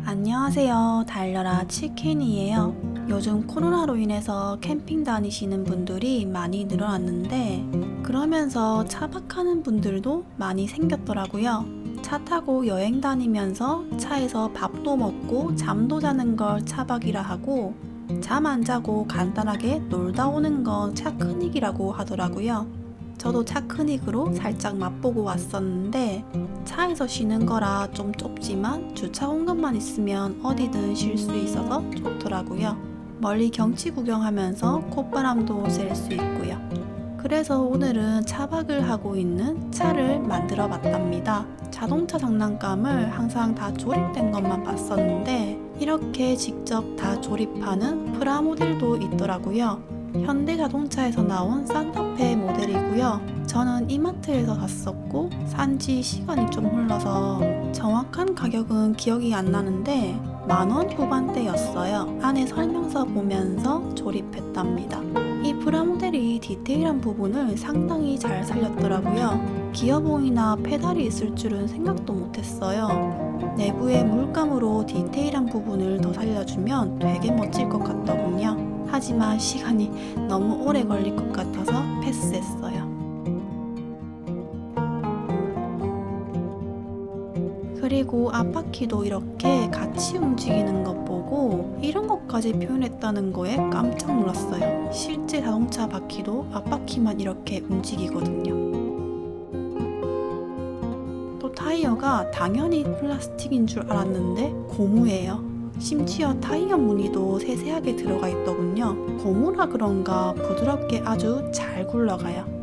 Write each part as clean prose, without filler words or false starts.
안녕하세요. 달려라 치킨이에요. 요즘 코로나로 인해서 캠핑 다니시는 분들이 많이 늘어났는데 그러면서 차박하는 분들도 많이 생겼더라고요. 차 타고 여행 다니면서 차에서 밥도 먹고 잠도 자는 걸 차박이라 하고 잠 안 자고 간단하게 놀다 오는 건 차크닉이라고 하더라고요. 저도 차크닉으로 살짝 맛보고 왔었는데 차에서 쉬는 거라 좀 좁지만 주차 공간만 있으면 어디든 쉴 수 있어서 좋더라고요. 멀리 경치 구경하면서 콧바람도 쐴 수 있고요. 그래서 오늘은 차박을 하고 있는 차를 만들어 봤답니다. 자동차 장난감을 항상 다 조립된 것만 봤었는데 이렇게 직접 다 조립하는 프라모델도 있더라고요. 현대자동차에서 나온 산타페 모델이고요. 저는 이마트에서 샀었고 산지 시간이 좀 흘러서 정확한 가격은 기억이 안 나는데 10,000원 후반대였어요. 안에 설명서 보면서 조립했답니다. 이 프라모델이 디테일한 부분을 상당히 잘 살렸더라고요. 기어봉이나 페달이 있을 줄은 생각도 못했어요. 내부에 물감으로 디테일한 부분을 더 살려주면 되게 멋질 것 같더군요. 하지만 시간이 너무 오래 걸릴 것 같아서 패스했어요. 그리고 앞바퀴도 이렇게 같이 움직이는 것 보고 이런 것까지 표현했다는 거에 깜짝 놀랐어요. 실제 자동차 바퀴도 앞바퀴만 이렇게 움직이거든요. 또 타이어가 당연히 플라스틱인 줄 알았는데 고무예요. 심지어 타이어 무늬도 세세하게 들어가 있더군요. 고무라 그런가 부드럽게 아주 잘 굴러가요.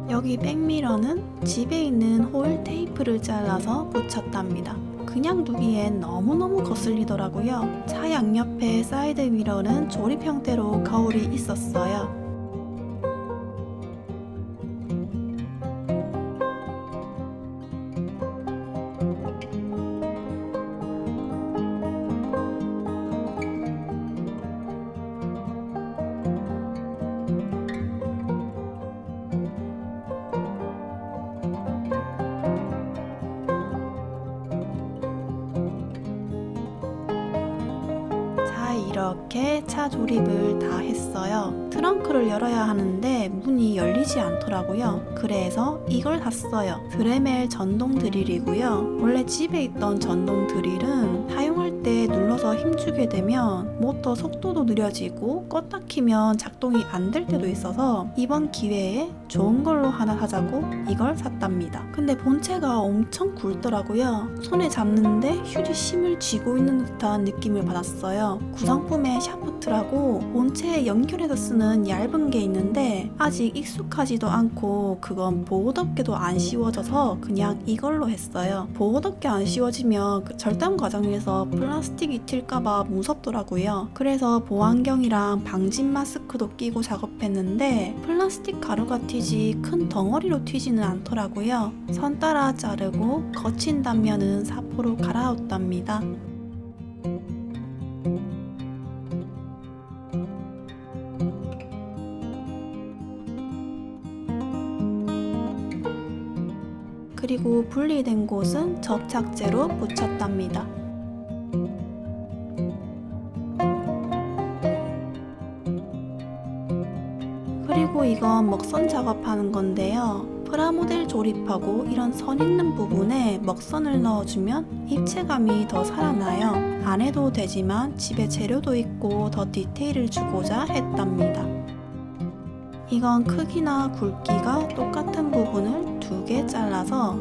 여기 백미러는 집에 있는 호일 테이프를 잘라서 붙였답니다. 그냥 두기엔 너무너무 거슬리더라고요. 차 양옆에 사이드 미러는 조립 형태로 거울이 있었어요. 이렇게 차 조립을 다 했어요. 트렁크를 열어야 하는데 문이 열리지 않더라고요. 그래서 이걸 샀어요. 드레멜 전동 드릴이고요. 원래 집에 있던 전동 드릴은 사용할 때 눌러서 힘주게 되면 모터 속도도 느려지고 껐다 키면 작동이 안 될 때도 있어서 이번 기회에 좋은 걸로 하나 사자고 이걸 샀답니다. 근데 본체가 엄청 굵더라고요. 손에 잡는데 휴지 심을 쥐고 있는 듯한 느낌을 받았어요. 구성품에 샤프트라고 본체에 연결해서 쓰는 얇은 게 있는데 아직 익숙하지도 않고 그건 보호덮개도 안 씌워져서 그냥 이걸로 했어요. 보호덮개 안 씌워지면 그 절단 과정에서 플라스틱이 튈까봐 무섭더라고요. 그래서 보안경이랑 방진 마스크도 끼고 작업했는데 플라스틱 가루가 튀지 큰 덩어리로 튀지는 않더라고요. 선 따라 자르고 거친 단면은 사포로 갈아엎답니다. 그리고 분리된 곳은 접착제로 붙였답니다. 그리고 이건 먹선 작업하는 건데요. 프라모델 조립하고 이런 선 있는 부분에 먹선을 넣어주면 입체감이 더 살아나요. 안 해도 되지만 집에 재료도 있고 더 디테일을 주고자 했답니다. 이건 크기나 굵기가 똑같은 부분을 2개 잘라서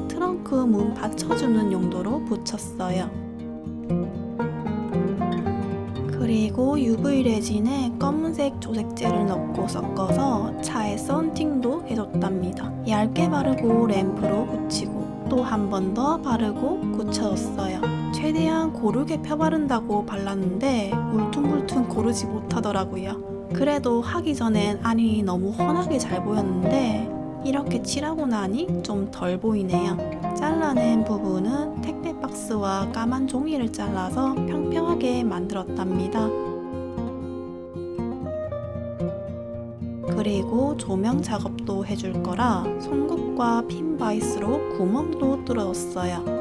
트렁크 문 받쳐주는 용도로 붙였어요. 그리고 UV 레진에 검은색 조색제를 넣고 섞어서 차에 썬팅도 해줬답니다. 얇게 바르고 램프로 붙이고 또 한 번 더 바르고 굳혀줬어요. 최대한 고르게 펴바른다고 발랐는데 울퉁불퉁 고르지 못하더라고요. 그래도 하기 전엔 안이 너무 훤하게 잘 보였는데 이렇게 칠하고 나니 좀 덜 보이네요. 잘라낸 부분은 택배 박스와 까만 종이를 잘라서 평평하게 만들었답니다. 그리고 조명 작업도 해줄 거라 송곳과 핀 바이스로 구멍도 뚫어줬어요.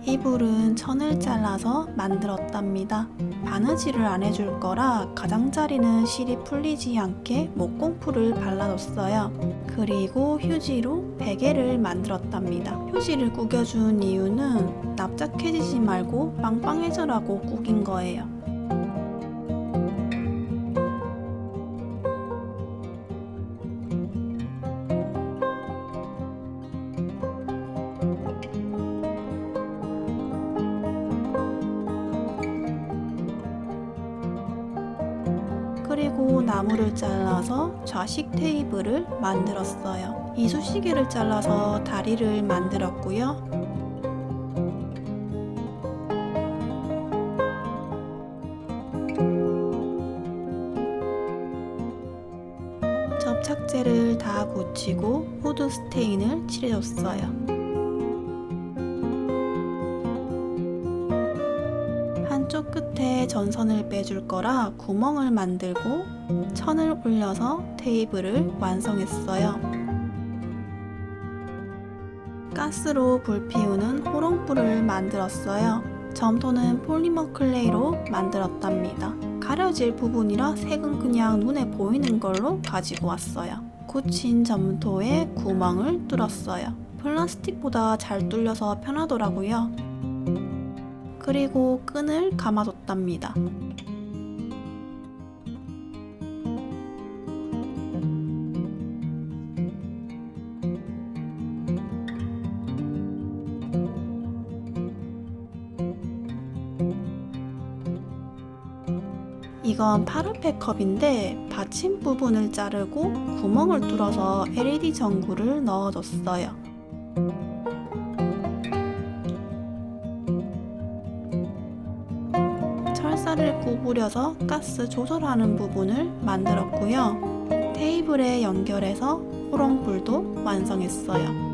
이불은 천을 잘라서 만들었답니다. 바느질을 안 해줄 거라 가장자리는 실이 풀리지 않게 목공풀을 발라줬어요. 그리고 휴지로 베개를 만들었답니다. 휴지를 구겨준 이유는 납작해지지 말고 빵빵해져라고 구긴 거예요. 그리고 나무를 잘라서 좌식 테이블을 만들었어요. 이쑤시개를 잘라서 다리를 만들었고요. 접착제를 다 굳히고 후드 스테인을 칠해줬어요. 한쪽 끝에 전선을 빼줄 거라 구멍을 만들고 천을 올려서 테이블을 완성했어요. 가스로 불 피우는 호롱불을 만들었어요. 점토는 폴리머 클레이로 만들었답니다. 가려질 부분이라 색은 그냥 눈에 보이는 걸로 가지고 왔어요. 굳힌 점토에 구멍을 뚫었어요. 플라스틱보다 잘 뚫려서 편하더라고요. 그리고 끈을 감아줬답니다. 이건 파르페 컵인데 받침 부분을 자르고 구멍을 뚫어서 LED 전구를 넣어줬어요. 철사를 구부려서 가스 조절하는 부분을 만들었고요. 테이블에 연결해서 호롱불도 완성했어요.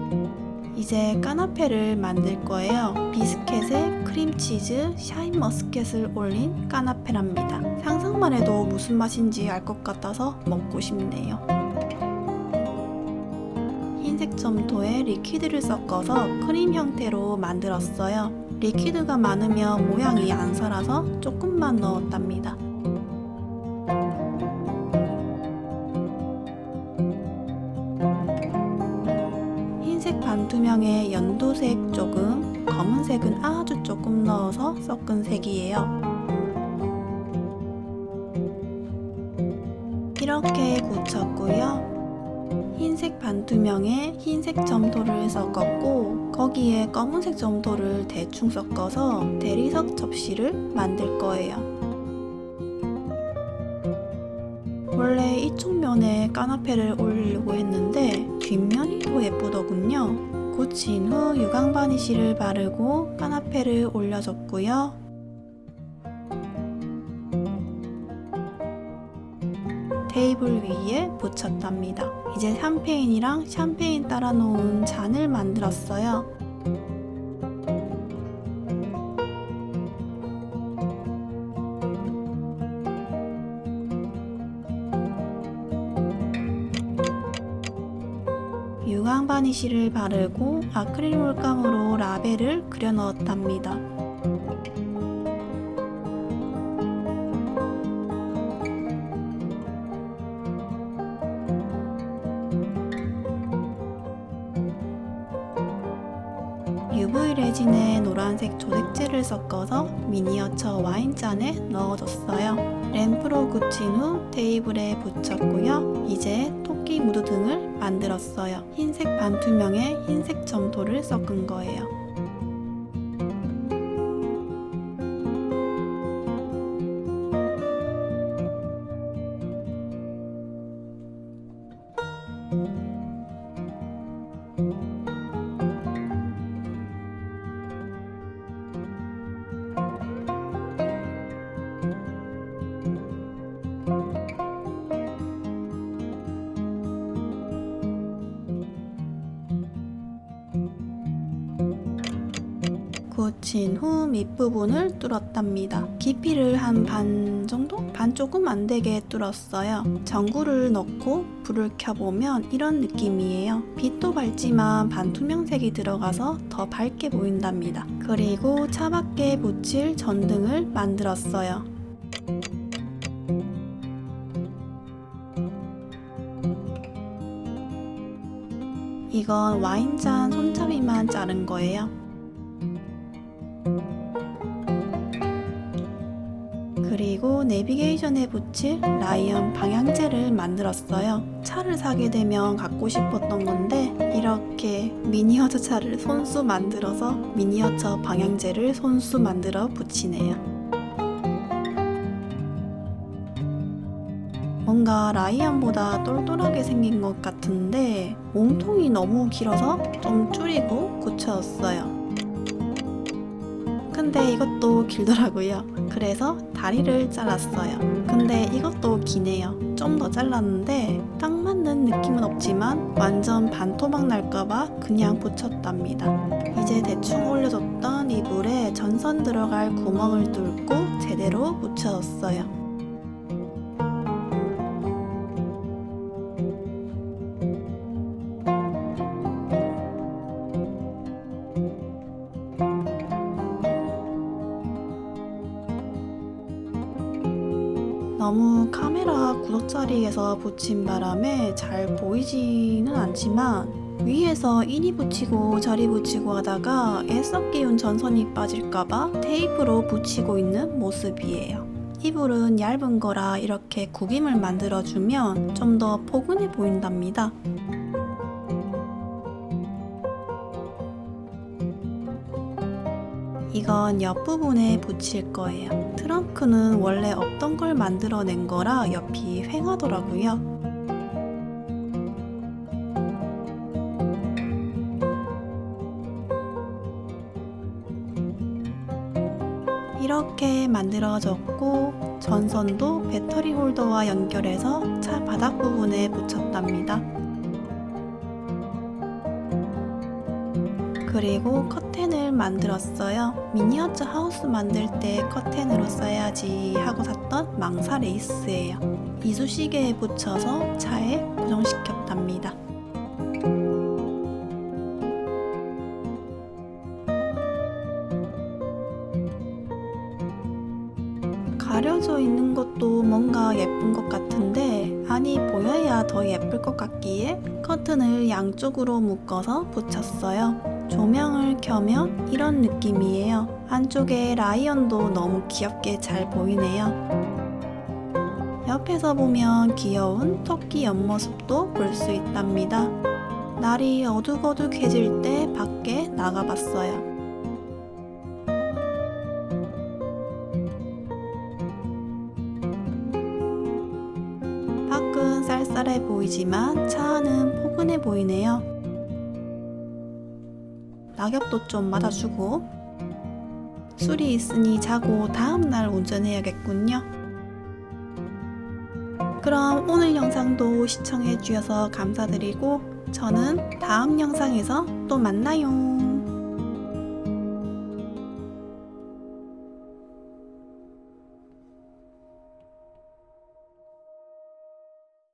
이제 까나페를 만들 거예요. 비스켓에 크림치즈, 샤인머스켓을 올린 까나페랍니다. 상상만 해도 무슨 맛인지 알 것 같아서 먹고 싶네요. 흰색 점토에 리퀴드를 섞어서 크림 형태로 만들었어요. 리퀴드가 많으면 모양이 안 살아서 조금만 넣었답니다. 흰색 반투명에 연두색 조금, 검은색은 아주 조금 넣어서 섞은 색이에요. 이렇게 굳혔고요. 흰색 반투명에 흰색 점토를 섞었고 거기에 검은색 점토를 대충 섞어서 대리석 접시를 만들 거예요. 원래 이쪽 면에 까나페를 올리려고 했는데 뒷면이 더 예쁘더군요. 굳힌 후 유광 바니쉬를 바르고 까나페를 올려줬고요. 테이블 위에 붙였답니다. 이제 샴페인이랑 샴페인 따라 놓은 잔을 만들었어요. 유광 바니쉬를 바르고 아크릴 물감으로 라벨을 그려 넣었답니다. UV 레진에 노란색 조색제를 섞어서 미니어처 와인잔에 넣어줬어요. 램프로 굳힌 후 테이블에 붙였고요. 이제 토끼 무드 등을 만들었어요. 흰색 반투명에 흰색 점토를 섞은 거예요. 굳힌 후 밑부분을 뚫었답니다. 깊이를 한 반 정도? 반 조금 안 되게 뚫었어요. 전구를 넣고 불을 켜보면 이런 느낌이에요. 빛도 밝지만 반투명색이 들어가서 더 밝게 보인답니다. 그리고 차 밖에 붙일 전등을 만들었어요. 이건 와인잔 손잡이만 자른 거예요. 그리고 내비게이션에 붙일 라이언 방향제를 만들었어요. 차를 사게 되면 갖고 싶었던 건데 이렇게 미니어처 차를 손수 만들어서 미니어처 방향제를 손수 만들어 붙이네요. 뭔가 라이언보다 똘똘하게 생긴 것 같은데 몸통이 너무 길어서 좀 줄이고 고쳐왔어요. 근데 이것도 길더라고요. 그래서 다리를 잘랐어요. 근데 이것도 기네요. 좀 더 잘랐는데 딱 맞는 느낌은 없지만 완전 반토막 날까봐 그냥 붙였답니다. 이제 대충 올려줬던 이불에 전선 들어갈 구멍을 뚫고 제대로 붙여줬어요. 너무 카메라 구석자리에서 붙인 바람에 잘 보이지는 않지만 위에서 이리 붙이고 저리 붙이고 하다가 애써 끼운 전선이 빠질까봐 테이프로 붙이고 있는 모습이에요. 이불은 얇은 거라 이렇게 구김을 만들어주면 좀 더 포근해 보인답니다. 이건 옆부분에 붙일 거예요. 트렁크는 원래 없던 걸 만들어낸 거라 옆이 휑하더라고요. 이렇게 만들어졌고 전선도 배터리 홀더와 연결해서 차 바닥 부분에 붙였답니다. 그리고 커튼을 만들었어요. 미니어처 하우스 만들 때 커튼으로 써야지 하고 샀던 망사 레이스예요. 이쑤시개에 붙여서 차에 고정시켰답니다. 가려져 있는 것도 뭔가 예쁜 것 같은데 아니 보여야 더 예쁠 것 같기에 커튼을 양쪽으로 묶어서 붙였어요. 조명을 켜면 이런 느낌이에요. 안쪽에 라이언도 너무 귀엽게 잘 보이네요. 옆에서 보면 귀여운 토끼 옆모습도 볼 수 있답니다. 날이 어둑어둑해질 때 밖에 나가봤어요. 밖은 쌀쌀해 보이지만 차 안은 포근해 보이네요. 낙엽도 좀 맞아주고 술이 있으니 자고 다음날 운전해야겠군요. 그럼 오늘 영상도 시청해주셔서 감사드리고 저는 다음 영상에서 또 만나요.